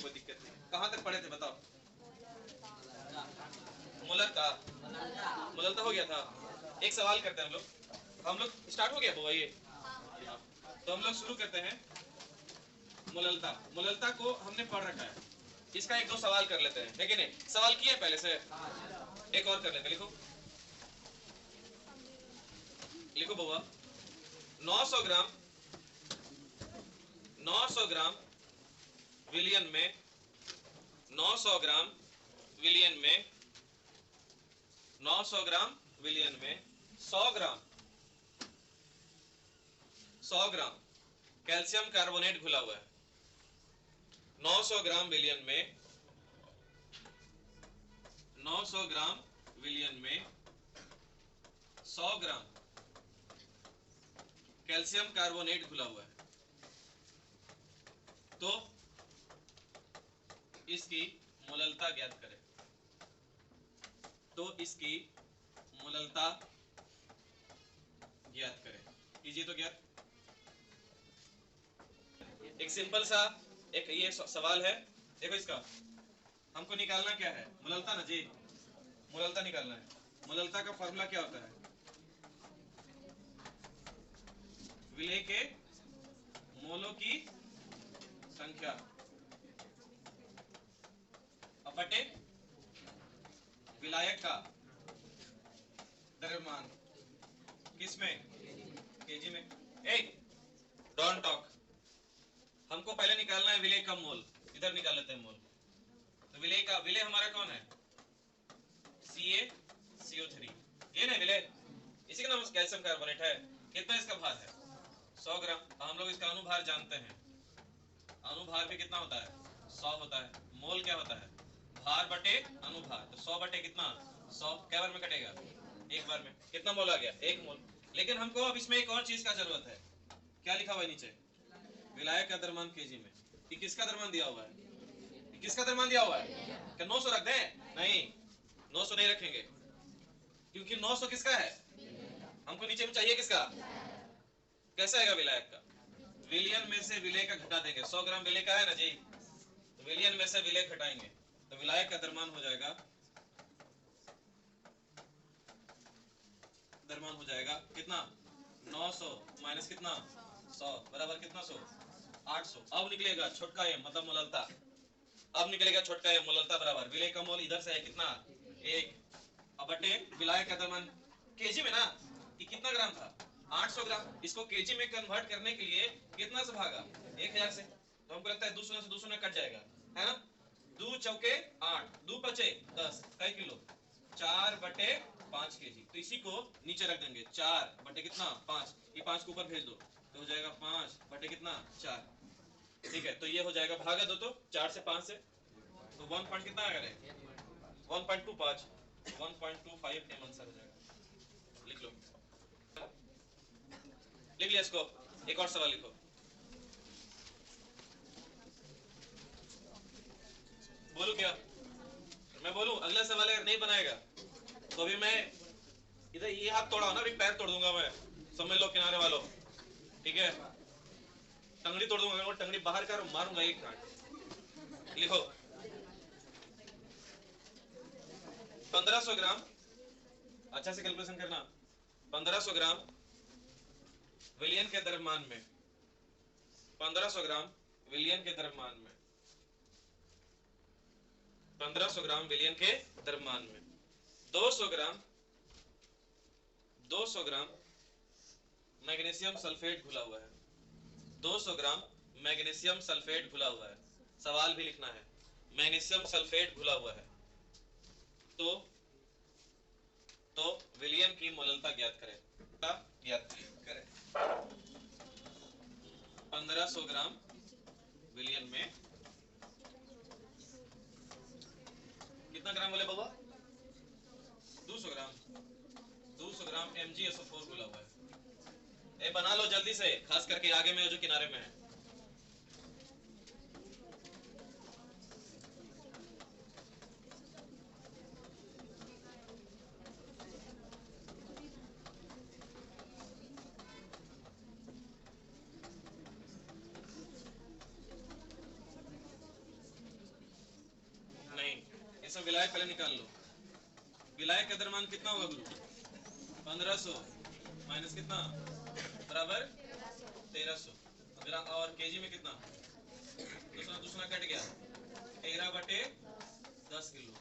कोई दिक्कत नहीं। कहाँ तक पढ़े थे बताओ? मुलर का मुललता हो गया था। एक सवाल करते हैं हम लोग स्टार्ट हो गया बुआ ये। तो हम लोग शुरू करते हैं। मुललता को हमने पढ़ रखा है, इसका एक दो सवाल कर लेते हैं, है कि नहीं? सवाल किए पहले से? एक और कर लेते हैं। लिखो लिखो बुआ। 900 ग्राम 900 ग्राम विलियन में 900 ग्राम विलियन में 900 ग्राम विलियन में 100 ग्राम 100 ग्राम कैल्शियम कार्बोनेट घुला हुआ है। 900 ग्राम विलियन में 900 ग्राम विलियन में 100 ग्राम कैल्शियम कार्बोनेट घुला हुआ है। तो इसकी मोललता ज्ञात करें। तो इसकी मोललता ज्ञात करें। कीजिए तो ज्ञात। एक सिंपल सा एक ये सवाल है। देखो इसका हमको निकालना क्या है? मोललता ना जी, मोललता निकालना है। मोललता का फॉर्मूला क्या होता है? विलेय के मोलों की संख्या अपटे विलायक का द्रव्यमान किसमें? केजी में। ए डोंट टॉक। हमको पहले निकालना है विलेय का मोल। इधर निकाल लेते हैं मोल। तो विलेय हमारा कौन है? CaCO3। ये ना विलेय, इसी का नाम कैल्शियम कार्बोनेट है। कितना इसका भार है? 100 ग्राम। हम लोग इसका अनुभार जानते हैं। अनुभार भी कितना होता है? 100 होता है। मोल क्या होता है? भार बटे अनुभार। तो 100 बटे कितना? 100। क्या बार में कटेगा? एक बार में। कितना मोल आ गया? 1 मोल। लेकिन हमको अब इसमें एक और चीज का जरूरत है। क्या लिखा हुआ है नीचे? विलायक का द्रव्यमान केजी में। ये किसका द्रव्यमान दिया हुआ है? किसका द्रव्यमान दिया हुआ है? क्या 900 रख दें? नहीं, 900 नहीं रखेंगे, क्योंकि 900 किसका है? हमको नीचे में चाहिए किसका? कैसा आएगा विलायक का? विलियन में से विलेय का घटा देंगे। 100 ग्राम विलेय का है ना जी, तो विलियन में से विलेय घटाएंगे तो विलायक का द्रव्यमान हो जाएगा, द्रव्यमान हो जाएगा कितना? 900 माइनस कितना? 100 बराबर कितना? 100 800। अब निकलेगा छोटका एम मतलब मोललता। अब निकलेगा छोटका एम मोललता बराबर विलेय का मोल इधर से है कितना? 1 अब बटे विलायक का द्रव्यमान केजी में ना। ये कितना ग्राम था? 800 ग्राम। इसको केजी में कन्वर्ट करने के लिए कितना से भागा? 1000 से। तो हमको लगता है 200 से 200 कट जाएगा, है ना? 2 चौके 8, 2 पचे 10, कई किलो? 4 बटे 5 केजी। तो इसी को नीचे रख देंगे। 4 बटे कितना? 5। ये 5 को ऊपर भेज दो तो हो जाएगा 5 बटे कितना? 4। ठीक है, तो ये हो जाएगा भागा दो तो 4 से 5 से तो 1 पॉइंट कितना आएगा? 1.25 1.25 एम आंसर हो जाएगा। लिख लो, लिख लिया इसको। एक और सवाल लिखो। बोलू क्या? मैं बोलूं? अगला सवाल अगर नहीं बनाएगा तो अभी मैं इधर ये हाथ तोड़ा ना, अभी पैर तोड़ दूंगा मैं। समझ लो किनारे वालों, ठीक है? टंगड़ी तोड़ दूंगा। अगर टंगड़ी बाहर कर मारूंगा एक काट। लिखो 1500 ग्राम, अच्छा से कैलकुलेशन करना। 1500 ग्राम विलियन के द्रव्यमान में 1500 ग्राम विलियन के द्रव्यमान में 1500 ग्राम विलियन के द्रव्यमान में 200 ग्राम मैग्नीशियम सल्फेट घुला हुआ है। 200 ग्राम मैग्नीशियम सल्फेट घुला हुआ है। सवाल भी लिखना है। मैग्नीशियम सल्फेट घुला हुआ है तो विलियन की मोललता ज्ञात करें। ज्ञात करें। 1500 ग्राम विलियन में कितना ग्राम बोले बाबा? 200 ग्राम MgSO4 घुला हुआ है। बना लो जल्दी से, खास करके आगे में जो किनारे में है। इसमें विलायक पहले निकाल लो। विलायक का द्रव्यमान कितना होगा गुरु? 1500 माइनस कितना बराबर 1300। और केजी में कितना? दूसरा दूसरा कट गया 13/10 किलो।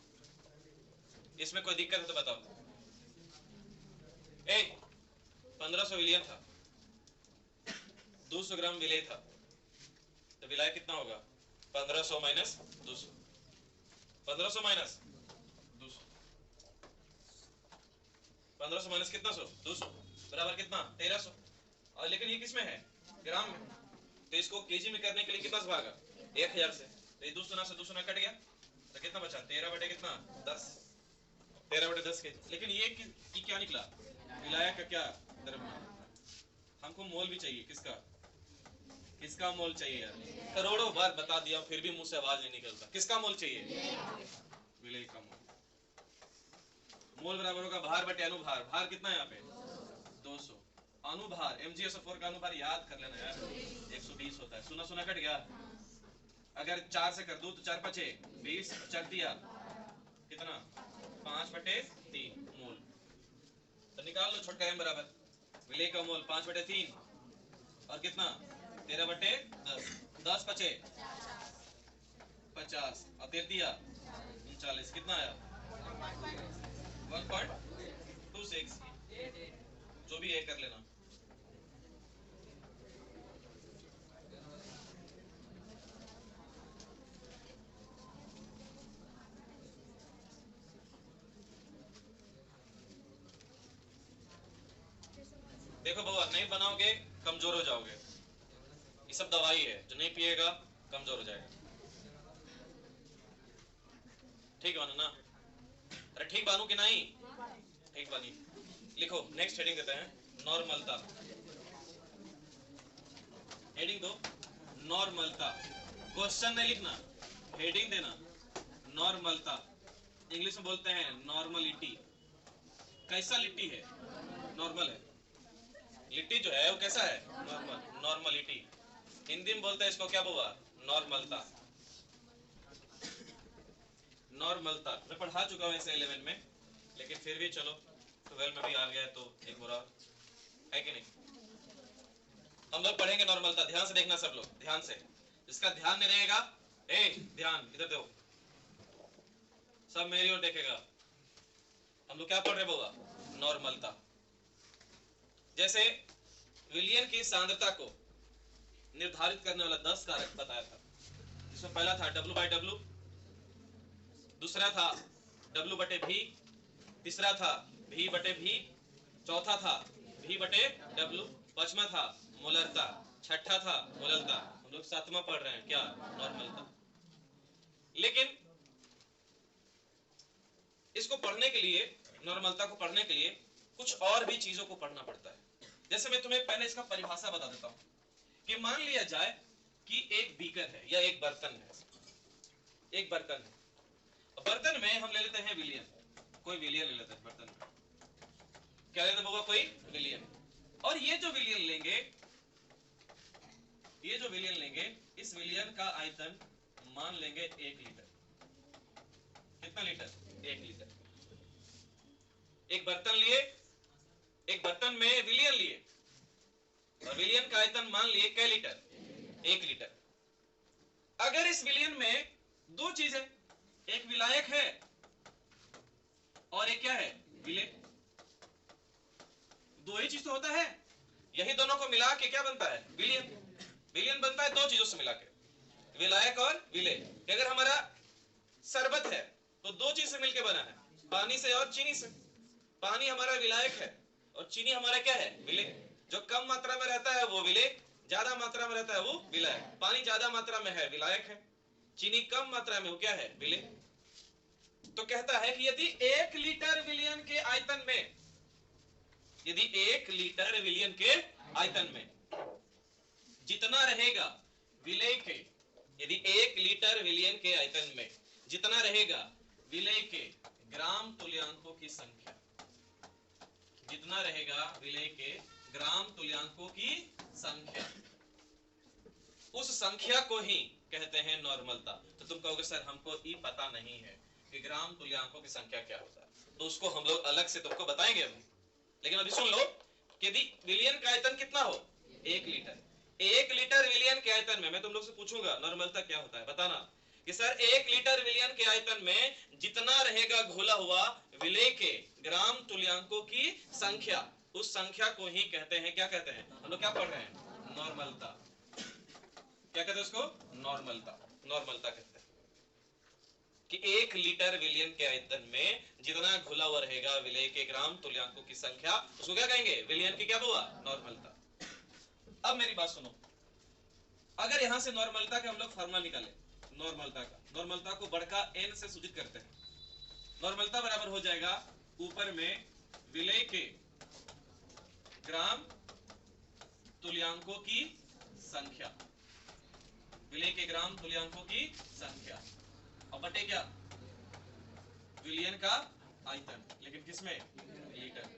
इसमें कोई दिक्कत है तो बताओ। 1500 विलियन था, 200 ग्राम विलेय था, तो विलायक कितना होगा? 1500 माइनस 200, 1500 माइनस 200, 1500 माइनस कितना 200 बराबर कितना 1300। और लेकिन ये किस में है? ग्राम में। तो इसको केजी में करने के लिए कितना से भागा? 1000 से। तो ये 200 से 200 कट गया तो कितना बचा? 13/10, 13/10 के। लेकिन ये क्या निकला? विलायक का क्या द्रव्यमान। हमको मोल भी चाहिए। किसका? किसका मोल चाहिए यार? करोड़ों बार बता दिया फिर भी मुंह से आवाज नहीं निकलता। किसका मोल चाहिए? विलेय का मोल। मोल बराबर होगा भार बटे अनुभार। भार कितना है यहाँ पे? 200। अनुभार MgSO4 का अनुभार याद कर लेना यार, 120 होता है। सुना सुना कट गया। अगर 4 से कर दूं तो 4×5 20, चक दिया कितना? 5/3 मोल। तो निकाल लो छोटका m बराबर विलेय का मोल 5/3 और कितना 13/10, 10×5 50 और 13 दिया 39। कितना आया? 1.26। जो भी है कर लेना। देखो बउआ, नहीं बनाओगे कमजोर हो जाओगे। ये सब दवाई है, जो नहीं पिएगा कमजोर हो जाएगा। ठीक बानू ना? अरे ठीक बानू कि नहीं? ठीक बानी। लिखो, नेक्स्ट हेडिंग देते हैं नॉर्मलता। हेडिंग दो नॉर्मलता। क्वेश्चन नहीं लिखना, हेडिंग देना नॉर्मलता। इंग्लिश में बोलते हैं नॉर्मलिटी। कैसा लिट्टी है? नॉर्मल है। लिट्टी जो है वो कैसा है? Normal, normality. हिंदी में बोलते हैं इसको क्या बुआ? नॉर्मलता। नॉर्मलता मैं पढ़ा चुका हूँ ऐसे 11 में, लेकिन फिर भी चलो 12 में भी आ गया तो एक बुरा है कि नहीं। हम लोग पढ़ेंगे नॉर्मलता। ध्यान से देखना सब लोग, ध्यान से। जिसका ध्यान नहीं रहेगा, ध्यान इधर दो, सब मेरी ओर देखेगा। हम लोग क्या पढ़ रहे बुआ? नॉर्मलता। जैसे विलियन की सांद्रता को निर्धारित करने वाला 10 कारक बताया था, जिसमें पहला था W/W, दूसरा था W/V, तीसरा था V/V, चौथा था V/W, पांचवा था मोलरता, छठा था मोलरता। हम लोग 7वां पढ़ रहे हैं क्या? नॉर्मलता। लेकिन इसको पढ़ने के लिए, नॉर्मलता को पढ़ने के लिए कुछ और भी चीजों को पढ़ना पड़ता है। जैसे मैं तुम्हें पहले इसका परिभाषा बता देता हूं कि मान लिया जाए कि एक बीकर है या एक बर्तन है। एक बर्तन है, बर्तन में हम ले लेते हैं विलियन। कोई विलियन ले लेते हैं बर्तन में। क्या लेते होगा? कोई विलियन। और ये जो विलियन लेंगे, इस विलियन का आयतन मान लेंगे 1 लीटर। कितना लीटर? 1 लीटर। एक बर्तन लिए, एक बर्तन में विलियन लिए और विलियन का आयतन मान लिए कै लीटर? 1 लीटर। अगर इस विलियन में दो चीज है, एक विलायक है और एक क्या है? विलेय। दो ही चीज तो होता है, यही दोनों को मिला के क्या बनता है? विलियन। विलियन बनता है दो चीजों से मिला के, विलायक और विलेय। अगर हमारा शरबत है तो दो चीज से मिलकर बना है, पानी से और चीनी से। पानी हमारा विलायक है और चीनी हमारा क्या है? विलेय। जो कम मात्रा में रहता है वो विलेय, ज्यादा मात्रा में रहता है वो विलायक। पानी ज्यादा मात्रा में है, विलायक है। चीनी कम मात्रा में, वो क्या है? विलेय। तो कहता है कि यदि 1 लीटर विलियन के आयतन में, यदि 1 लीटर विलियन के आयतन में जितना रहेगा विलेय के, यदि 1 लीटर विलियन के आयतन में जितना रहेगा विलेय के ग्राम तुल्यांकों की संख्या, जितना रहेगा विलेय के ग्राम तुल्यांकों की संख्या, उस संख्या को ही कहते हैं नॉर्मलता। तो तुम कहोगे सर हमको ये पता नहीं है कि ग्राम तुल्यांकों की संख्या क्या होता है, तो उसको हम लोग अलग से तुमको बताएंगे अभी। लेकिन अभी सुन लो कि यदि विलयन का आयतन कितना हो, 1 लीटर, 1 लीटर विलयन के आयतन में मैं तुम लोग से पूछूंगा नॉर्मलता क्या होता है, बताना कि सर 1 लीटर विलयन के आयतन में जितना रहेगा घोला हुआ विलेय के ग्राम तुल्यांकों की संख्या, उस संख्या को ही कहते हैं, क्या कहते हैं, हम लोग क्या पढ़ रहे हैं, नॉर्मलता। क्या कहते हैं उसको, नॉर्मलता। नॉर्मलता कहते हैं कि 1 लीटर विलयन के आयतन में जितना घुला हुआ रहेगा विलेय के ग्राम तुल्यांकों की संख्या, उसको क्या कहेंगे, विलयन की क्या हुआ, नॉर्मलता। अब मेरी बात सुनो, अगर यहां से नॉर्मलता का हम लोग फॉर्मूला निकाले, नॉर्मलता को बड़का n से सूचित करते हैं। नॉर्मलता बराबर हो जाएगा ऊपर में विलेय के ग्राम तुल्यांकों की संख्या, विलेय के ग्राम तुल्यांकों की संख्या, और बटे क्या, विलयन का आयतन, लेकिन किसमें, लीटर।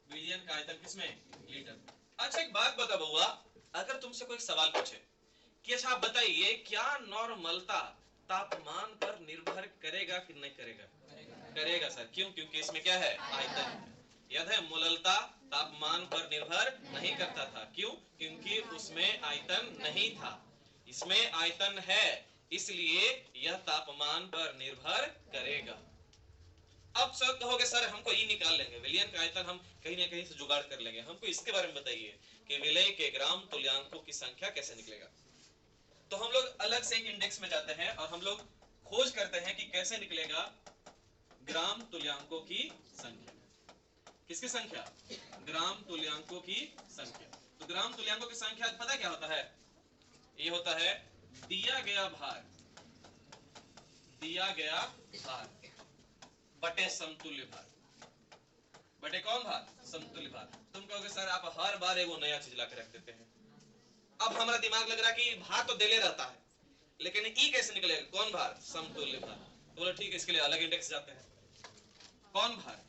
विलयन का आयतन किसमें, लीटर। अच्छा एक बात बता बउआ, अगर तुमसे कोई सवाल पूछे कि अच्छा आप बताइए क्या नॉर्मलता तापमान पर निर्भर करेगा कि नहीं करेगा, करेगा सर, क्यों, क्योंकि इसमें क्या है, आयतन। याद है मोललता तापमान पर निर्भर नहीं करता था, क्यों, क्योंकि उसमें आयतन नहीं था, इसमें आयतन है, इसलिए यह तापमान पर निर्भर करेगा। अब सर कहोगे सर हमको ये निकाल लेंगे, विलयन का आयतन हम कहीं ना कहीं से जुगाड़ कर लेंगे, हमको इसके बारे में बताइए कि विलेय के ग्राम तुल्यांकों की संख्या कैसे निकलेगा। तो हम लोग अलग से एक इंडेक्स में जाते हैं और हम लोग खोज करते हैं कि कैसे निकलेगा ग्राम तुल्यांकों की संख्या। किसकी संख्या, ग्राम तुल्यांकों की संख्या। तो ग्राम तुल्यांकों की संख्या पता क्या होता है, ये होता है दिया गया भार बटे समतुल्य भार, बटे कौन भार, समतुल्य भार। तुम कहोगे सर आप हर बार एगो नया चीज ला के रख देते हैं। अब हमारा दिमाग लग रहा कि भार तो देले रहता है, लेकिन ई कैसे निकलेगा, कौन भार, समतुल्य भार। तो बोलो ठीक है, इसके लिए अलग इंडेक्स जाते हैं, कौन भार,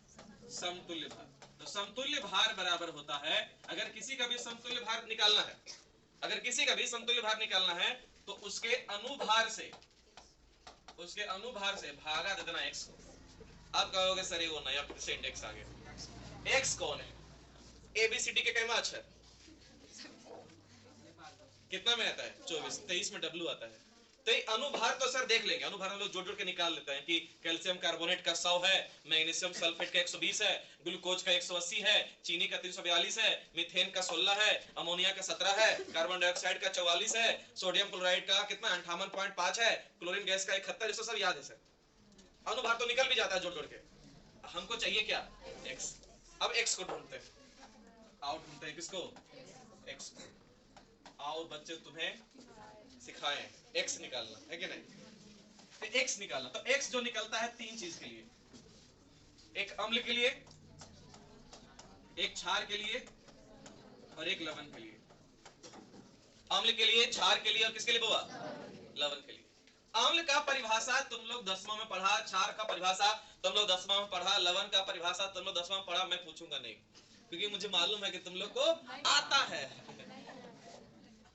समतुल्य भार। तो समतुल्य भार बराबर होता है, अगर किसी का भी समतुल्य भार निकालना है, अगर किसी का भी समतुल्य भार निकालना है तो उसके अनुभार से भागा दे देना x को। अब कहोगे सर ये वो नया फिर से इंडेक्स आ गया, x कौन है, ABCD के कैमा अक्षर कितना में आता है, 24, 23 में W आता है। तो ये अनुभार तो सर देख लेंगे, अनुभार हम लोग जोड़ जोड़ के निकाल लेते हैं कि कैल्शियम कार्बोनेट का 100 है, मैग्नीशियम सल्फेट का 120 है, ग्लूकोज का 180 है, चीनी का 342 है, मीथेन का 16 है, अमोनिया का 17 है, कार्बन डाइऑक्साइड का 44 है, सोडियम क्लोराइड का कितना 58.5 है, क्लोरीन गैस का 71, इसको सब याद है सर। अनुभार तो निकल भी जाता है जोड़ जोड़ के, हमको चाहिए क्या, x। अब x को ढूंढते हैं, आओ ढूंढते हैं किसको, x को। आओ बच्चे तुम्हें सिखाएं x निकालना है कि नहीं, तो x निकालना, तो x जो निकलता है 3 चीज के लिए, एक अम्ल के लिए, एक क्षार के लिए और एक लवण के लिए। अम्ल के लिए, क्षार के लिए और किसके लिए बुआ, लवण के लिए। अम्ल का परिभाषा तुम लोग 10वां में पढ़ा, क्षार का परिभाषा तुम लोग 10वां में पढ़ा, लवण का परिभाषा तुम लोग 10वां में पढ़ा, मैं पूछूंगा नहीं क्योंकि मुझे मालूम है कि तुम लोग को आता है।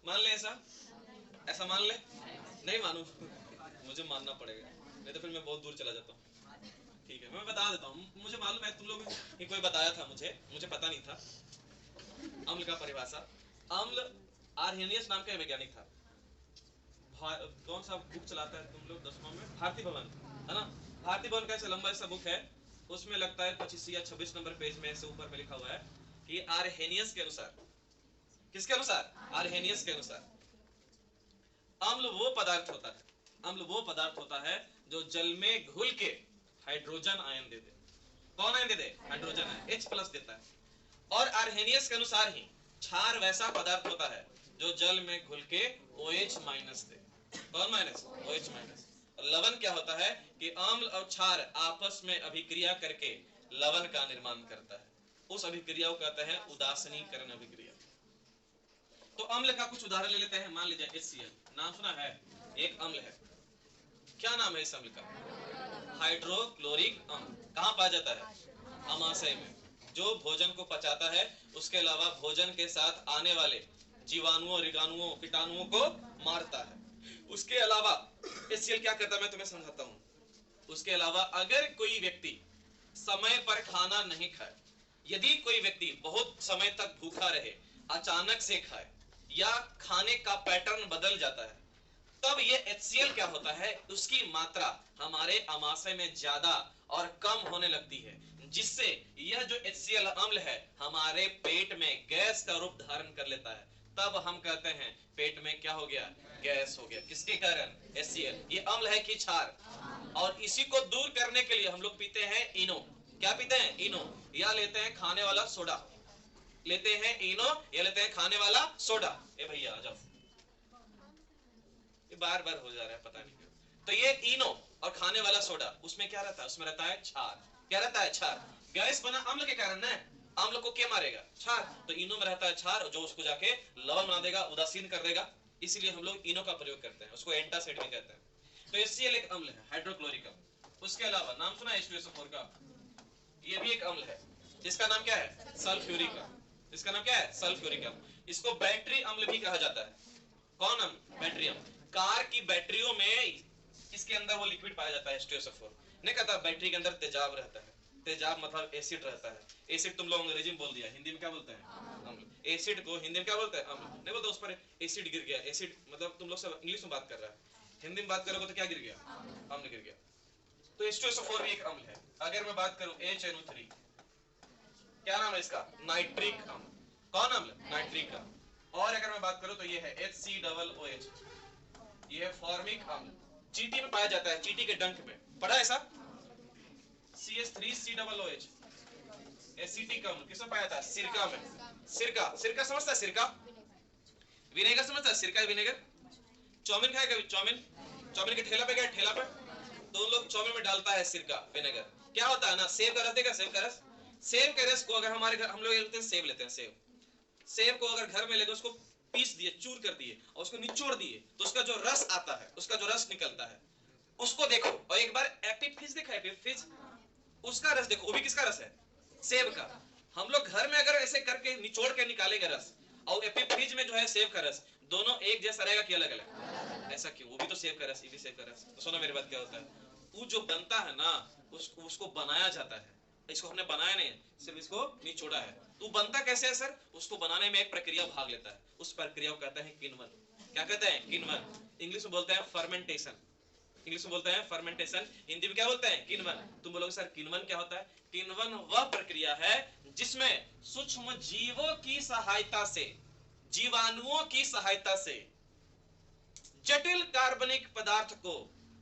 मान ले ऐसा मान ले, नहीं मानू, मुझे मानना पड़ेगा, नहीं तो फिर मैं बहुत दूर चला जाता हूँ। ठीक है मैं बता देता हूँ, मुझे मालूम है तुम लोग कि कोई बताया था मुझे पता नहीं था। अम्ल का परिभाषा, अम्ल आर्हेनियस नाम का वैज्ञानिक था, कौन सा बुक चलाता है तुम लोग 10वां में, भारतीय भवन है ना, भारतीय भवन का ऐसा लंबा ऐसा बुक है, उसमें लगता है 25 या 26 नंबर पेज में ऐसे ऊपर में लिखा हुआ है कि आर्हेनियस के अनुसार, किसके अनुसार, आर्हेनियस के अनुसार अम्ल वो पदार्थ होता है जो जल में घुल के हाइड्रोजन आयन दे दे। कौन आयन दे दे, हाइड्रोजन आयन, H+ देता है। और आर्हेनियस के अनुसार ही क्षार वैसा पदार्थ होता है जो जल में घुल के OH- दे। कौन माइनस, OH-। लवण क्या होता है कि अम्ल और क्षार आपस में अभिक्रिया करके लवण का निर्माण करता है, उस अभिक्रिया को कहते हैं उदासीनीकरण अभिक्रिया। तो अम्ल का कुछ उदाहरण ले लेते हैं, मान लीजिए HCl, नाम सुना है, एक अम्ल है, क्या नाम है इस अम्ल का, हाइड्रोक्लोरिक अम्ल। कहाँ पाया जाता है, अमाशय में, जो भोजन को पचाता है, उसके अलावा भोजन के साथ आने वाले जीवाणुओं, ऋणाणुओं, कीटाणुओं को मारता है। उसके अलावा HCl क्या करता है मैं तुम्हें समझाता हूँ, उसके अलावा अगर कोई व्यक्ति समय पर खाना नहीं खाए, यदि कोई व्यक्ति बहुत समय तक भूखा रहे, अचानक से खाए या खाने का पैटर्न बदल जाता है, तब ये HCl क्या होता है, उसकी मात्रा हमारे आमाशय में ज्यादा और कम होने लगती है, जिससे यह जो HCl अम्ल है हमारे पेट में गैस का रूप धारण कर लेता है। तब हम कहते हैं पेट में क्या हो गया, गैस हो गया। किसके कारण, HCl। ये अम्ल है कि क्षार, और इसी को दूर करने के लिए हम लोग पीते हैं इनो। क्या पीते हैं, इनो, या लेते हैं खाने वाला सोडा, लेते हैं इनो या लेते हैं खाने वाला सोडा। ए भैया आ जाओ, ये बार बार हो जा रहा है पता नहीं क्यों। तो ये इनो और खाने वाला सोडा, उसमें क्या रहता है, उसमें रहता है क्षार। क्या रहता है, क्षार। गैस बना अम्ल के कारण ना, अम्ल को क्या मारेगा, क्षार। तो इनो में रहता है क्षार, जो उसको जाके लवण बना देगा, उदासीन कर देगा। इसलिए हम लोग इनो का प्रयोग करते हैं, उसको एंटासिड भी कहते हैं। तो HCl एक अम्ल है, हाइड्रोक्लोरिक अम्ल। उसके अलावा नाम सुना है H2SO4 का, ये भी एक अम्ल है, जिसका नाम क्या है, सल्फ्यूरिक अम्ल। इसका नाम क्या है, सल्फ्यूरिक अम्ल। इसको बैटरी अम्ल भी कहा जाता है। कौन अम्ल, बैटरी अम्ल। कार की बैटरियों में इसके अंदर वो लिक्विड पाया जाता है H2SO4। नहीं कहता बैटरी के अंदर तेजाब रहता है, तेजाब मतलब एसिड रहता है। एसिड तुम लोग अंग्रेजी में बोल दिया, हिंदी में क्या बोलते हैं, अम्ल। एसिड को हिंदी में क्या बोलते हैं, अम्ल। नहीं बोलते उस पर एसिड गिर गया, एसिड मतलब तुम लोग सब इंग्लिश में बात कर रहा है, हिंदी में बात करोगे तो क्या गिर गया, अम्ल गिर गया। तो H2SO4 भी एक अम्ल है। अगर मैं बात करूं HNO3, क्या नाम है इसका, नाइट्रिक अम्ल। कौन अम्ल, नाइट्रिक अम्ल। और अगर मैं बात करूं तो ये है HCOOH, ये है फॉर्मिक अम्ल। चींटी में पाया जाता है, चींटी के डंक में पड़ा है सब। CH3COOH, एसिटिक अम्ल किसमें पाया जाता है, सिरका में। सिरका, सिरका समझता है, सिरका। विनेगर समझता है, सिरका विनेगर। चाउमीन खाया कभी, चाउमीन, चाउमीन के ठेला पे गया, ठेला पे तो उन लोग चाउमीन में डालता है सिरका, विनेगर। क्या होता है ना, सेब का रस देगा, सेब का रस। सेब के रस को अगर हमारे घर, हम लोग लेते हैं सेब, लेते हैं सेब, सेब को अगर घर में लेकर उसको पीस दिए, चूर कर दिए और उसको निचोड़ दिए, तो उसका जो रस आता है, उसका जो रस निकलता है, उसको देखो। और एक बार एपिक फिज देखा है, एपिक फिज, उसका रस देखो, वो भी किसका रस है, सेब का। हम लोग घर में अगर ऐसे करके निचोड़ के निकालेंगे रस, और एपिक फिज में जो है सेब का रस, दोनों एक जैसा रहेगा कि अलग अलग, ऐसा क्यों, वो भी तो सेब का रस, ये भी सेब का रस। तो सुनो मेरी बात, क्या होता है, वो जो बनता है ना, उसको बनाया जाता है। इसको हमने बनाया नहीं, सिर्फ इसको निचोड़ा है। तो बनता कैसे है सर, उसको बनाने में एक प्रक्रिया भाग लेता है, उस प्रक्रिया को कहते हैं किण्वन। क्या कहते हैं, किण्वन। इंग्लिश में बोलते हैं फर्मेंटेशन, इंग्लिश में बोलते हैं फर्मेंटेशन, हिंदी में क्या बोलते हैं, किण्वन। तुम बोलोगे सर किण्वन क्या होता है, किण्वन वह प्रक्रिया है जिसमें सूक्ष्म जीवों की सहायता से, जीवाणुओं की सहायता से जटिल कार्बनिक पदार्थ को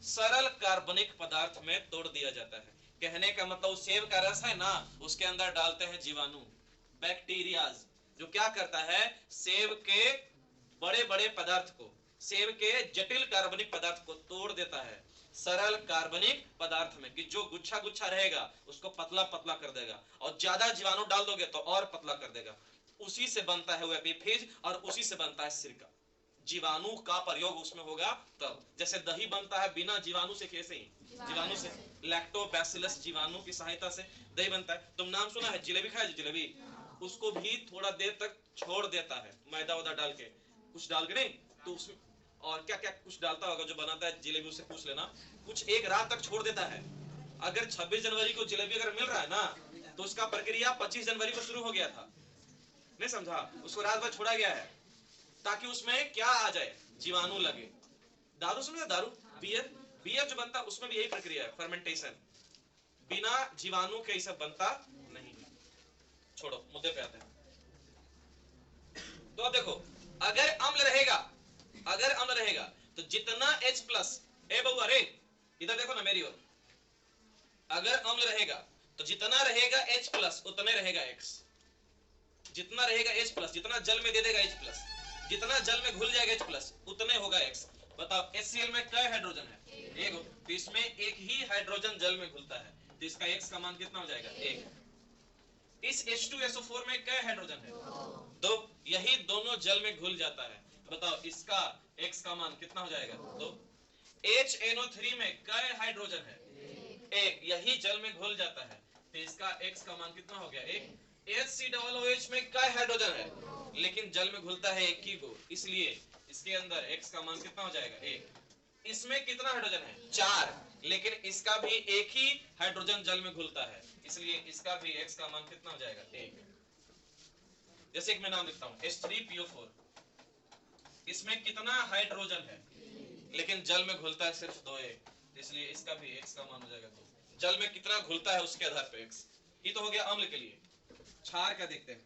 सरल कार्बनिक पदार्थ में तोड़ दिया जाता है। कहने का मतलब सेब का रस है ना, उसके अंदर डालते हैं जीवाणु, बैक्टीरियाज, जो क्या करता है, सेब के बड़े बड़े पदार्थ को, सेब के जटिल कार्बनिक पदार्थ को तोड़ देता है सरल कार्बनिक पदार्थ में, कि जो गुच्छा गुच्छा रहेगा उसको पतला पतला कर देगा, और ज्यादा जीवाणु डाल दोगे तो और पतला कर देगा। उसी से बनता है वो एपिफेज, और उसी से बनता है सिरका। जीवाणु का प्रयोग उसमें होगा तब। जैसे दही बनता है बिना जीवाणु से, कैसे ही, जीवाणु से, लैक्टोबैसिलस जीवाणु की सहायता से दही बनता है। तुम नाम सुना है जलेबी, खाया जलेबी, उसको भी थोड़ा देर तक छोड़ देता है, मैदा वैदा डाल के, कुछ डाल के नहीं तो उसमें, और क्या क्या कुछ डालता होगा जो बनाता है जलेबी, उससे पूछ लेना, कुछ एक रात तक छोड़ देता है। अगर 26 जनवरी को जलेबी अगर मिल रहा है ना, तो उसका प्रक्रिया 25 जनवरी को शुरू हो गया था। नहीं समझा, उसको रात भर छोड़ा गया है ताकि उसमें क्या आ जाए, जीवाणु लगे। दारू सुनो, दारू, बियर, बियर जो बनता है उसमें भी यही प्रक्रिया है, फर्मेंटेशन। बिना जीवाणु के सब बनता नहीं। छोड़ो, मुद्दे पे आते हैं। तो अब देखो, अगर अम्ल रहेगा, अगर अम्ल रहेगा तो जितना H प्लस, ए बउआ रे इधर देखो ना मेरी ओर, अगर अम्ल रहेगा तो जितना रहेगा H प्लस उतने रहेगा X, जितना रहेगा H प्लस, जितना जल में दे देगा H प्लस, जितना जल में घुल जाएगा H प्लस उतने होगा X। बताओ HCl में कई हाइड्रोजन है, एक, तो इसमें एक ही हाइड्रोजन जल में घुलता है, तो इसका X का मान कितना हो जाएगा, एक। इस H2SO4 में कई हाइड्रोजन है, दो, यही दोनों जल में घुल जाता है। बताओ इसका X का मान कितना हो जाएगा, दो। HNO3 में कई हाइड्रोजन है, एक, यही जल में घुल जाता है, तो इसका X का मान कितना हो गया, एक। HCOOH में कई हाइड्रोजन है, लेकिन जल में घुलता है एक ही को, इसलिए इसके अंदर X का मान कितना हो जाएगा, एक। इसमें कितना हाइड्रोजन है? 4, लेकिन इसका भी एक ही हाइड्रोजन जल में घुलता है, इसलिए इसका भी x का मान कितना हो जाएगा? 1। जैसे एक मैं नाम लिखता हूं H3PO4, इसमें कितना हाइड्रोजन है, लेकिन जल में घुलता है सिर्फ 2, इसलिए इसका भी x का मान हो जाएगा 2। जल में कितना घुलता है उसके आधार पे x। ये तो हो गया अम्ल के लिए। क्षार का देखते हैं,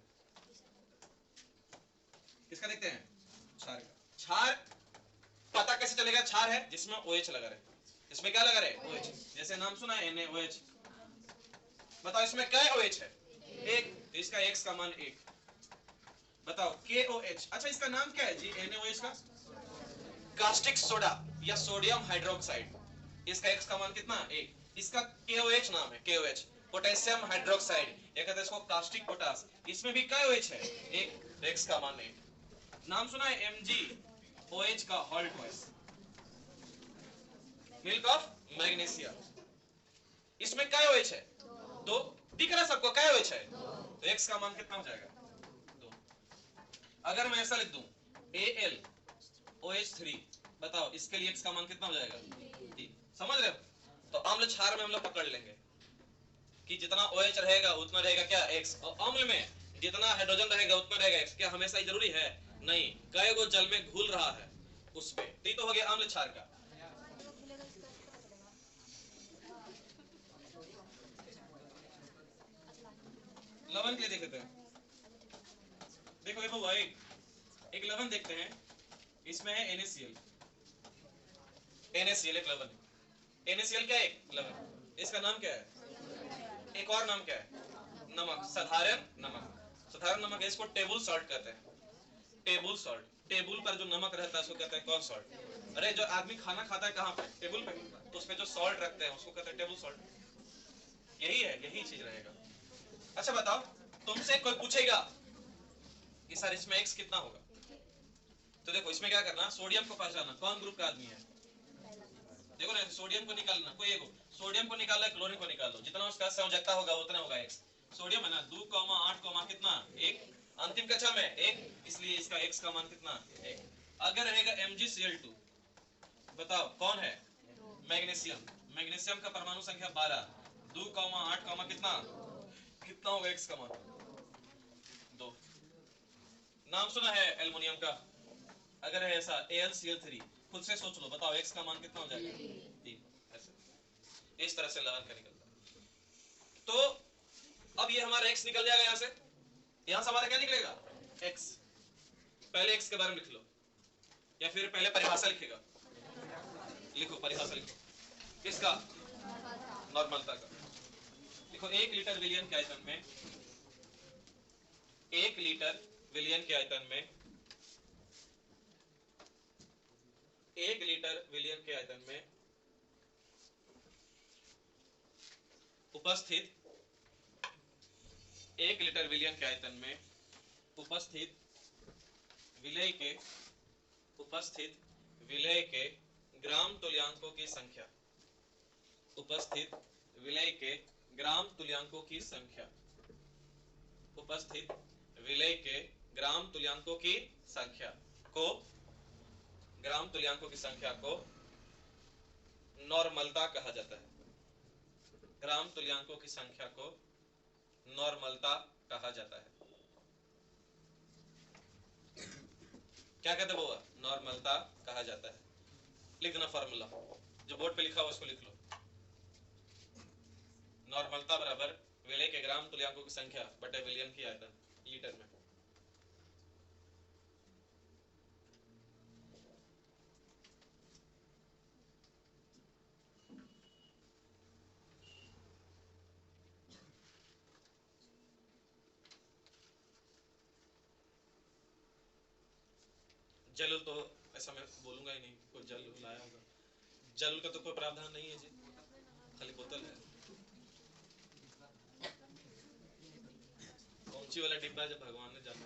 किसका देखते हैं? क्षार का। क्षार पता कैसे चलेगा क्षार है? जिसमें OH लगा रहे। इसमें क्या लगा रहे? OH। जैसे नाम सुना है NaOH, बताओ इसमें क्या OH है? 1, तो इसका x का मान 1। बताओ KOH, अच्छा इसका नाम क्या है जी NaOH का? कास्टिक सोडा या सोडियम हाइड्रोक्साइड, इसका x का मान कितना? 1। इसका KOH नाम है, KOH पोटेशियम हाइड्रोक्साइड, या कहते हैं इसको कास्टिक पोटास, इसमें भी क्या OH है? 1, तो x का मान 1। नाम सुना है MgOH का हॉल्टवाइस, मिल्क ऑफ मैग्नीशिया, इसमें क्या OH है? 2। दिख रहा सबको क्या OH है? तो x का मान कितना हो जाएगा? 2। अगर मैं ऐसा लिख दूं AlOH3, बताओ इसके लिए x का मान कितना हो जाएगा? 3। समझ रहे हो? तो अम्ल क्षार में हम लोग पकड़ लेंगे कि जितना OH रहेगा उतना रहेगा क्या? x। और अम्ल में जितना हाइड्रोजन रहेगा उतना रहेगा x। क्या हमेशा ही जरूरी है? नहीं, कई गो जल में घुल रहा है उस पे। तो हो गया अम्ल क्षार का। लवण के लिए देख लेते हैं। देखो ये हुआ एक लवण देखते हैं, इसमें है NaCl, एक लवण। NaCl क्या है? एक लवण। इसका नाम क्या है? एक और नाम क्या है? नमक, साधारण नमक। साधारण नमक है, इसको टेबल सॉल्ट कहते हैं। टेबल सॉल्ट, टेबल पर जो नमक रहता है उसको कहते हैं कौन सॉल्ट? अरे जो आदमी खाना खाता है कहाँ पे? टेबल पे, तो उस पे जो सॉल्ट रखते हैं उसको कहते हैं टेबल सॉल्ट। यही है, यही चीज रहेगा। अच्छा बताओ, तुमसे कोई पूछेगा कि सर इसमें x कितना होगा, तो देखो इसमें क्या करना, सोडियम को पहचानना कौन ग्रुप का आदमी है। देखो ना, सोडियम को निकालना, कोई एक सोडियम को निकालना, क्लोरीन को निकाल लो, जितना उसका संयोजकता होगा उतना होगा x। सोडियम है ना 2,8, कितना? 1। अंतिम कक्षा में 1, इसलिए इसका x का मान कितना? 1। अगर रहेगा MgCl2, बताओ कौन है? मैग्नीशियम। मैग्नीशियम का परमाणु संख्या 12, 2,8, कितना? कितना होगा x का मान? 2। नाम सुना है एल्युमिनियम का? अगर है ऐसा AlCl3, खुद से सोच लो, बताओ x का मान कितना हो जाएगा? 3। ऐसे इस तरह से लवण का निकलता है। तो अब ये हमारा x निकल जाएगा, यहां से हमारा क्या निकलेगा? x। पहले x के बारे में लिख लो, या फिर पहले परिभाषा लिखेगा। लिखो परिभाषा, लिखो किसका? नॉर्मलता का। देखो 1 लीटर विलियन के आयतन में, 1 लीटर विलियन के आयतन में, 1 लीटर विलियन के आयतन में उपस्थित, 1 लीटर विलियन के आयतन में उपस्थित विलय के, उपस्थित विलय के ग्राम तुल्यांकों की संख्या, उपस्थित विलय के ग्राम तुल्यांकों की संख्या, उपस्थित विलय के ग्राम तुल्यांकों की संख्या को, ग्राम तुल्यांकों की संख्या को नॉर्मलता कहा जाता है। ग्राम तुल्यांकों की संख्या को नॉर्मलता कहा जाता है। क्या कहते हैं वो? नॉर्मलता कहा जाता है। लिख देना फॉर्मूला, जो बोर्ड पे लिखा हुआ उसको लिख लो। नॉर्मलता बराबर विलय के ग्राम तुल्यांकों की संख्या बटे विलियन की आयतन लीटर में। जल तो ऐसा मैं बोलूंगा ही नहीं, कोई जल लाया होगा। जल का तो कोई प्रावधान नहीं है जी, खाली बोतल है। कौन सी वाला डिब्बा जब भगवान ने जाना।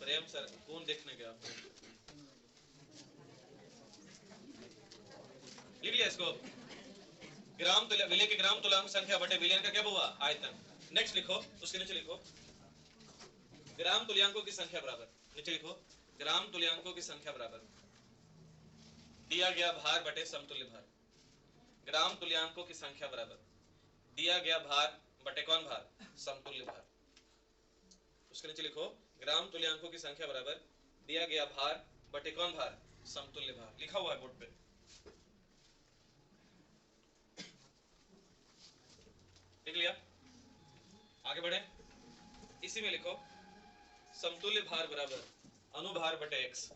प्रेम सर कौन देखने गया? लिख लिया इसको, ग्राम विलय के ग्राम तुल्यांक संख्या बटे विलियन का क्या हुआ? आयतन। नेक्स्ट लिखो, उसके नीचे लिखो ग्राम तुल्यांकों की संख्या बराबर, नीचे लिखो ग्राम तुल्यांकों की संख्या बराबर दिया गया भार बटे समतुल्य भार, ग्राम तुल्यांकों की संख्या बराबर दिया गया भार बटे कौन भार, समतुल्य भार। उसके नीचे लिखो ग्राम तुल्यांकों की संख्या बराबर दिया गया भार बटे कौन भार, समतुल्य भार। लिखा हुआ है बोर्ड पे, लिख लिया? आगे बढ़े, इसी में लिखो समतुल्य भार बराबर अनुभार बटे x।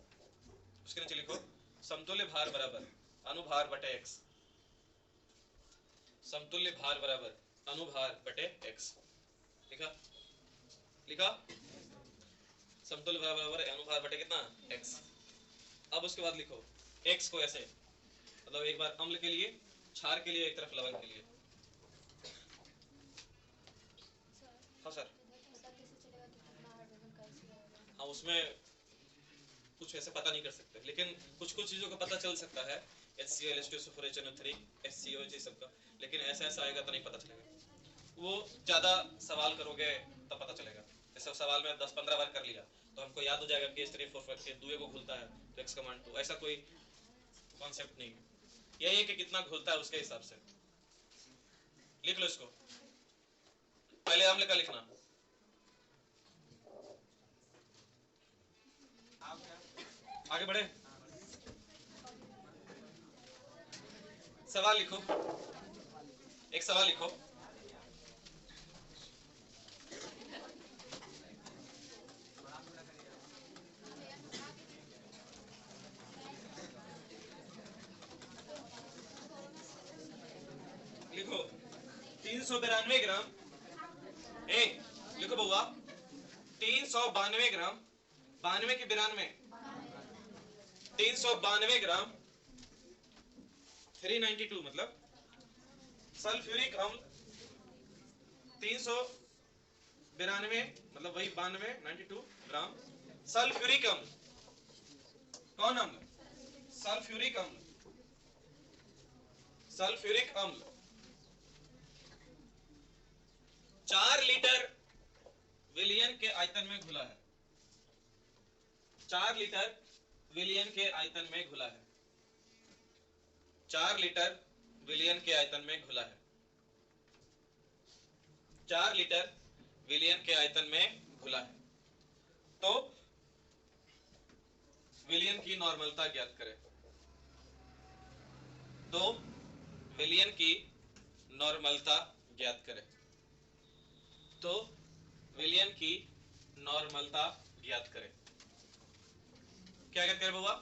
उसके नीचे लिखो समतुल्य भार बराबर अनुभार बटे x, समतुल्य भार बराबर अनुभार बटे x। लिखा? लिखा? समतुल्य भार बराबर अनुभार बटे कितना, x। अब उसके बाद लिखो x को ऐसे, मतलब एक बार अम्ल के लिए, क्षार के लिए, एक तरफ लवण के लिए। हाँ सर, हाँ उसमें कुछ ऐसे पता नहीं कर सकते, लेकिन कुछ कुछ चीजों का पता चल सकता है, HCl H2SO4 HNO3 HCOH सबका, लेकिन ऐसा ऐसा आएगा तो नहीं पता चलेगा। वो ज्यादा सवाल करोगे तब पता चलेगा। जैसे सवाल में 10-15 बार कर लिया तो हमको याद हो जाएगा कि H345 के दुए को घुलता है तो x कमांड 2, ऐसा कोई कॉन्सेप्ट नहीं है। यही है कि कितना घुलता है उसके हिसाब से। लिख लो इसको, पहले अम्ल का लिखना, आगे बढ़े। सवाल लिखो, एक सवाल लिखो। लिखो 392 ग्राम, ए लिखो बउआ 392 ग्राम, 92 की 92, 392 ग्राम 392 मतलब सल्फ्यूरिक अम्ल, 392 मतलब वही 92 92 ग्राम सल्फ्यूरिक अम्ल। कौन अम्ल, सल्फ्यूरिक अम्ल, सल्फ्यूरिक अम्ल 4 लीटर विलियन के आयतन में घुला है, 4 लीटर विलियन के आयतन में घुला है, 4 लीटर विलियन के आयतन में घुला है, 4 लीटर विलियन के आयतन में घुला है। तो विलियन की नॉर्मलता ज्ञात करें। तो विलियन की नॉर्मलता ज्ञात करें। तो विलियन की नॉर्मलता ज्ञात करें। क्या ज्ञात करें बाबा,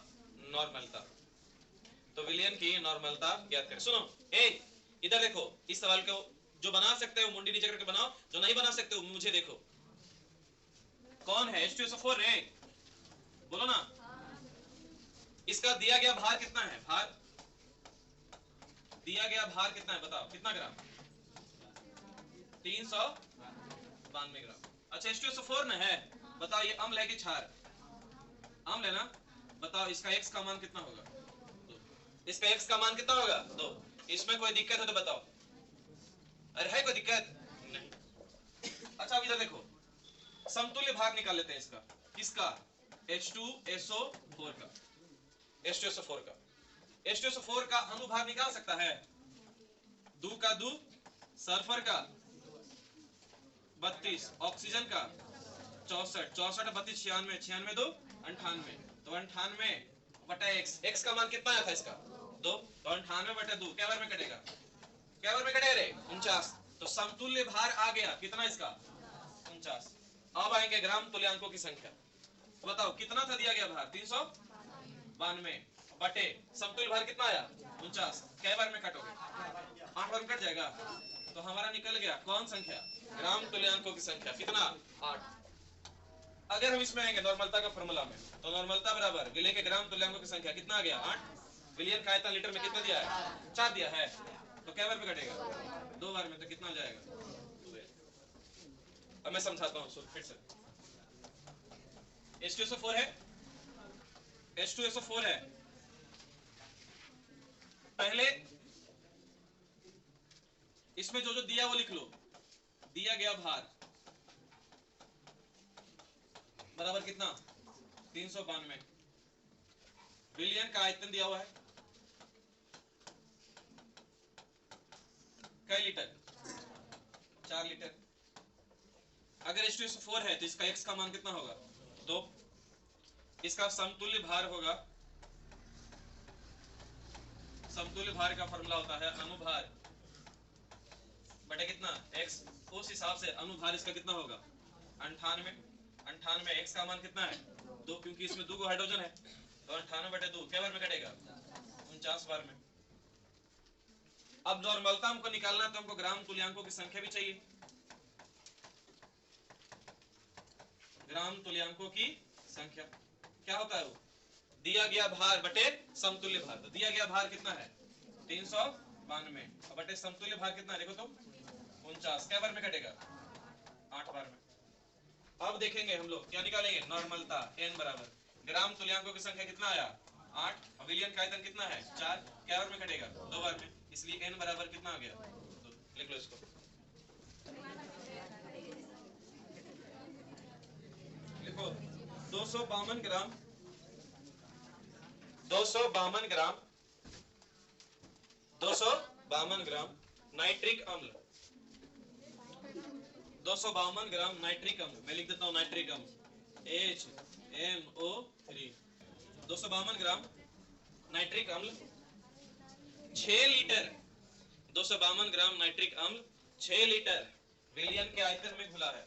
नॉर्मलता। तो विलियन की नॉर्मलता ज्ञात करें। सुनो, ए इधर देखो, इस सवाल को जो बना सकते हो मुंडी नीचे करके बनाओ, जो नहीं बना सकते हो मुझे देखो। कौन है H2SO4 रे, बोलो ना। इसका दिया गया भार कितना है, भार दिया गया भार कितना है बताओ, कितना ग्राम, 392 ग्राम। अच्छा H2SO4 न है, बताओ ये अम्ल है कि क्षार, अम्ल है ना। बताओ इसका x का मान कितना होगा, इसका x का मान कितना होगा, 2। इसमें कोई दिक्कत है तो बताओ, अरे है कोई दिक्कत नहीं। अच्छा अब इधर देखो, समतुल्य भार निकाल लेते हैं इसका, किसका, H2SO4 का, H2SO4 का। H2SO4 का अनुभार निकाल सकता है, 2 का 2, सल्फर का 32, ऑक्सीजन का 64, 64 32 96, 96 2 98, तो 98 बटा x का मान कितना आया था इसका, 2, तो 98 बटा 2 क्या बार में कटेगा, क्या बार में कटेगा रे, 49। तो समतुल्य भार आ गया कितना इसका, 49। अब आएंगे ग्राम तुल्यांकों की संख्या। तो बताओ कितना था दिया गया भार, 392 बटे समतुल्य भार कितना आया, 49। क्या बार में कटोगे, 8 बार में कट जाएगा। तो हमारा निकल गया कौन संख्या, ग्राम तुल्यांकों की संख्या, कितना, 8। अगर हम इसमें आएंगे नॉर्मलता का फॉर्मूला में, तो नॉर्मलता बराबर विलय के ग्राम तुल्यांकों की संख्या कितना आ गया, 8। विलियन का आयतन लीटर में कितना दिया है, 4 दिया है, तो क्या बार में कटेगा, 2 बार में, तो कितना हो जाएगा। अब मैं समझाता हूँ फिर से। H2SO4 है, H2SO4 है, पहले इसमें जो जो दिया वो लिख लो। दिया गया भार बराबर कितना, 392, विलियन का आयतन दिया हुआ है कई लीटर? 4 लीटर। अगर H2SO4 है तो इसका X का मान कितना होगा? 2। इसका समतुल्य भार होगा, समतुल्य भार का फॉर्मूला होता है अनुभार बटे कितना? X। उस हिसाब से अनुभार इसका कितना होगा? 98। 98 X का मान कितना है? 2, क्योंकि इसमें 2 हाइड्रोजन है, तो 98 बटे 2 क्या बार में कटेगा? 49 बार में। अब नॉर्मलता हमको निकालना, तो हमको ग्राम तुल्यांकों की संख्या भी चाहिए। ग्राम तुल्यांकों की संख्या क्या होता है? वो दिया गया भार बटे समतुल्य भार। तो दिया गया भार कितना है? 392 और बटे समतुल्य भार कितना है? देखो तो 49 क्या बार में कटेगा? 8 बार में। अब देखेंगे हम लोग क्या निकालेंगे? नॉर्मलता n बराबर ग्राम तुल्यांकों की संख्या कितना आया? 8 और विलयन का आयतन कितना है? 4 क्या बार में कटेगा? 2 बार में, इसलिए n बराबर कितना आ गया? तो लिख लो इसको, लिखो 252 ग्राम, 252 ग्राम, 252 ग्राम नाइट्रिक अम्ल, 252 ग्राम नाइट्रिक अम्ल। मैं लिख देता हूं नाइट्रिक अम्ल HMO3। 252 ग्राम नाइट्रिक अम्ल 6 लीटर, 252 ग्राम नाइट्रिक अम्ल 6 लीटर विलयन के आयतन में घुला है।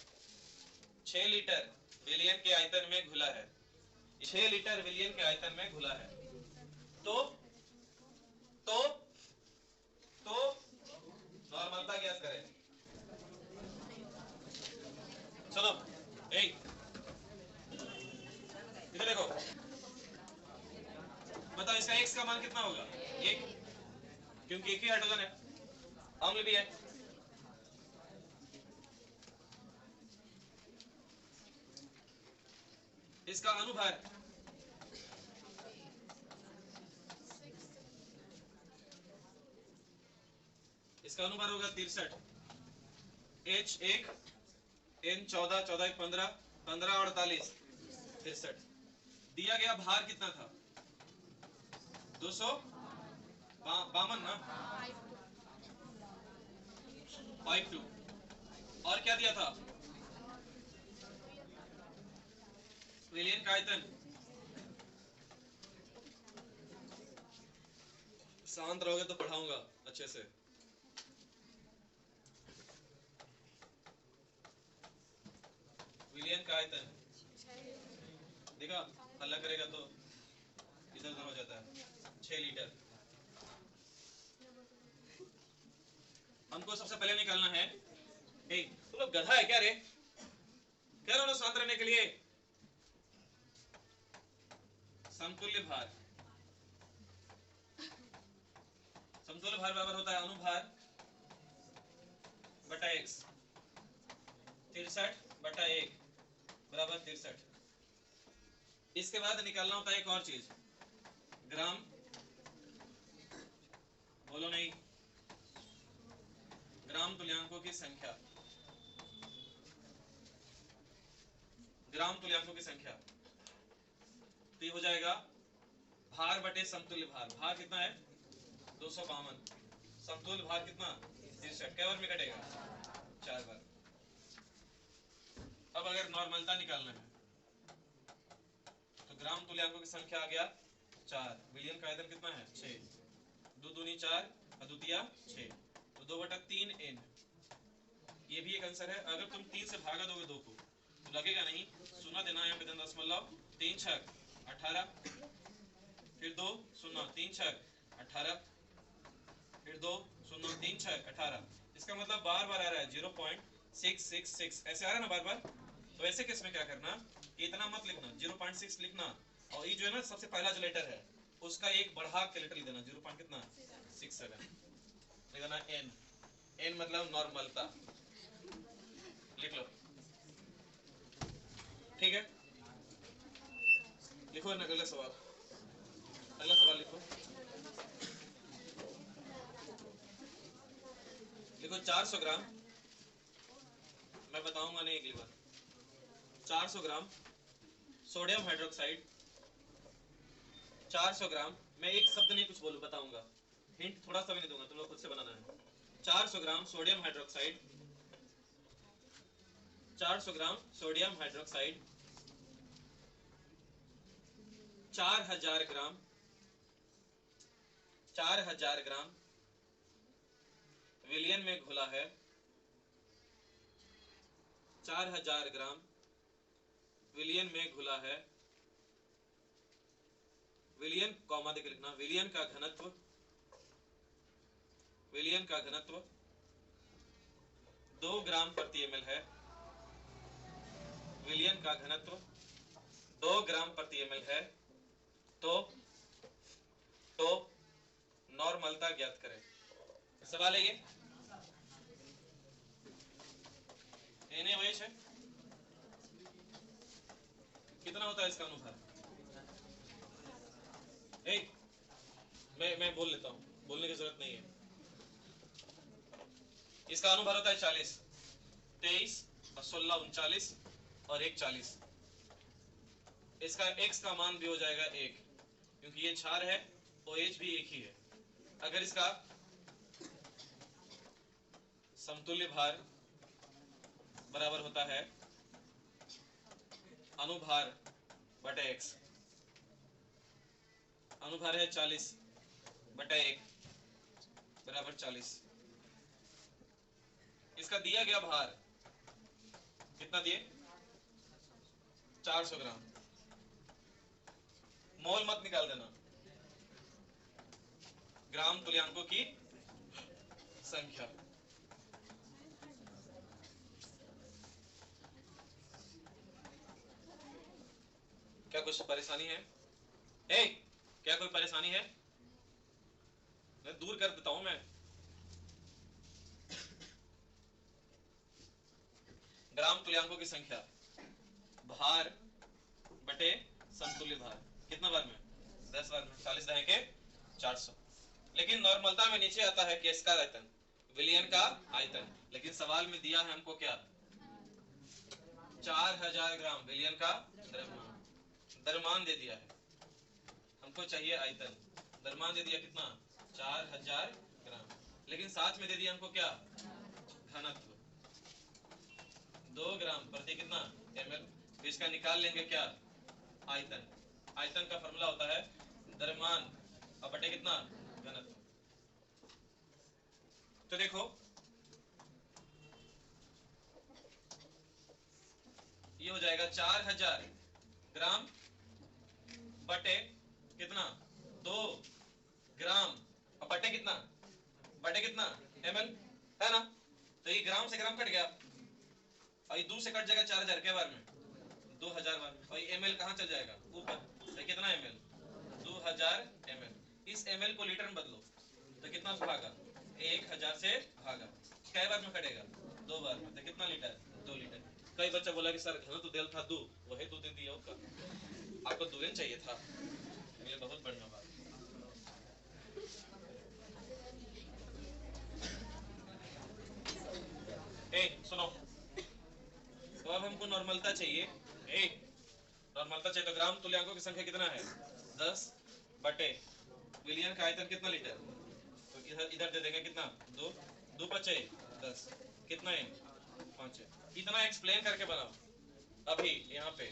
6 लीटर विलयन के आयतन में घुला है। 6 लीटर विलयन के आयतन में घुला है। तो नॉर्मलता ज्ञात करें। चलो इधर देखो, बताओ इसका x का मान कितना होगा? 1, क्योंकि एक ही हाइड्रोजन है, अम्ल भी है। इसका अनुभार होगा 63। H1 N14 14 15 15 और 48 63। दिया गया भार कितना था? 252 ना, 52। और क्या दिया था? विलयन का आयतन। शांत रहोगे तो पढ़ाऊंगा अच्छे से। विलयन का आयतन देखा, हल्ला करेगा तो इधर उधर हो जाता है। 6 लीटर हमको सबसे पहले निकालना है। तुम लोग गधा है क्या रे? कह रहा हूं ना शांत रहने के लिए। समतुल्य भार, समतुल्य भार बराबर होता है अनुभार बटा x। 63 बटा 1 बराबर 63। इसके बाद निकालना होता है एक और चीज, ग्राम, बोलो नहीं, ग्राम तुल्यांकों की संख्या। ग्राम तुल्यांकों की संख्या तो ये हो जाएगा भार बटे समतुल्य भार। भार कितना है? 252। समतुल्य भार कितना? 63। क्या बार में कटेगा? 4 बार। अब अगर नॉर्मलता निकालना है तो ग्राम तुल्यांकों की संख्या आ गया 4, विलयन का आयतन कितना है? 6, 2 दूनी 4 अद्वितीय 6, तो 2/3 n। ये भी एक आंसर है। अगर तुम 3 से भागा दोगे 2 को तो लगेगा नहीं, सुना देना यहाँ पे 10 3 6 18, फिर 2 0 3 6 18, फिर 2 0 3 6 18। इसका मतलब बार बार आ रहा है 0.666 ऐसे आ रहा है ना बार बार। तो ऐसे केस में क्या करना, इतना मत लिखना, 0.6 लिखना, और ये जो है ना सबसे पहला जो लेटर है उसका एक बढ़ा के लेटर लिख देना, 0.67 लिख देना n। n मतलब नॉर्मलता। लिख लो, ठीक है। लिखो अगला सवाल, अगला सवाल लिखो। लिखो 400 ग्राम, मैं बताऊंगा नहीं अगली बार। 400 ग्राम सोडियम हाइड्रोक्साइड, 400 ग्राम, मैं एक शब्द नहीं कुछ बोलूं बताऊंगा, हिंट थोड़ा सा भी नहीं दूंगा, तुम लोग खुद से बनाना है। 400 gram sodium hydroxide, 400 gram sodium hydroxide 4000 ग्राम 4000 ग्राम विलियन में घुला है, 4000 ग्राम विलियन में घुला है। विलियन कॉमा देकर लिखना, विलियन का घनत्व, विलियन का घनत्व 2 ग्राम प्रति एमएल है। विलियन का घनत्व 2 ग्राम प्रति एमएल है। तो नॉर्मलता ज्ञात करें। सवाल है ये एने वही है, कितना होता है इसका अनुभार? मैं बोल लेता हूँ, बोलने की जरूरत नहीं है। इसका अनुभार होता है 40, 23 और 16 39 और 1 40। इसका x का मान भी हो जाएगा 1, क्योंकि ये क्षार है और OH भी एक ही है। अगर इसका समतुल्य भार बराबर होता है अनुभार बटे x, अनुभार है 40 बटे 1 बराबर 40। इसका दिया गया भार कितना दिए? 400 ग्राम। मोल मत निकाल देना, ग्राम तुल्यांकों की संख्या। क्या कुछ परेशानी है? क्या कोई परेशानी है? मैं दूर कर देता हूं मैं। ग्राम तुल्यांकों की संख्या भार बटे समतुल्य भार, कितना बार में? 10 बार में। 40 दहे के 400। लेकिन नॉर्मलता में नीचे आता है कि इसका आयतन, विलियन का आयतन, लेकिन सवाल में दिया है हमको क्या? 4000 ग्राम विलियन का द्रव्यमान, द्रव्यमान दे दिया है, हमको चाहिए आयतन। द्रव्यमान दे दिया कितना? 4000 ग्राम, लेकिन साथ में दे दिया हमको क्या? घनत्व 2 ग्राम प्रति कितना ml। इसका निकाल लेंगे क्या? आयतन। आयतन का फॉर्मूला होता है द्रव्यमान और बटे कितना? घनत्व। तो देखो ये हो जाएगा 4000 ग्राम बटे कितना? 2 ग्राम और बटे कितना? बटे कितना? ml है ना। तो ये ग्राम से ग्राम कट गया और ये 2 से कट जाएगा 4000 के बार में 2000 बार में, और ये ml कहाँ चल जाएगा? ऊपर। तो कितना ml? 2000 ml। इस ml को लीटर में बदलो तो कितना से भागा? 1000 से भागा। कै बार में कटेगा? 2 बार में। तो कितना लीटर? 2 लीटर। कई बच्चा बोला कि सर घनत्व दिया था 2, वही 2 दे दिया होगा, आपको 2 ही चाहिए था। ये बहुत बढ़िया बात। सुनो, तो अब हमको नॉर्मलता चाहिए। नॉर्मलता चाहिए तो ग्राम तुल्यांकों की संख्या कितना है? 10 बटे विलियन का आयतन कितना लीटर? तो इधर दे देंगे कितना? 2 2 5 10, कितना है? 5। इतना एक्सप्लेन करके बनाओ अभी यहाँ पे।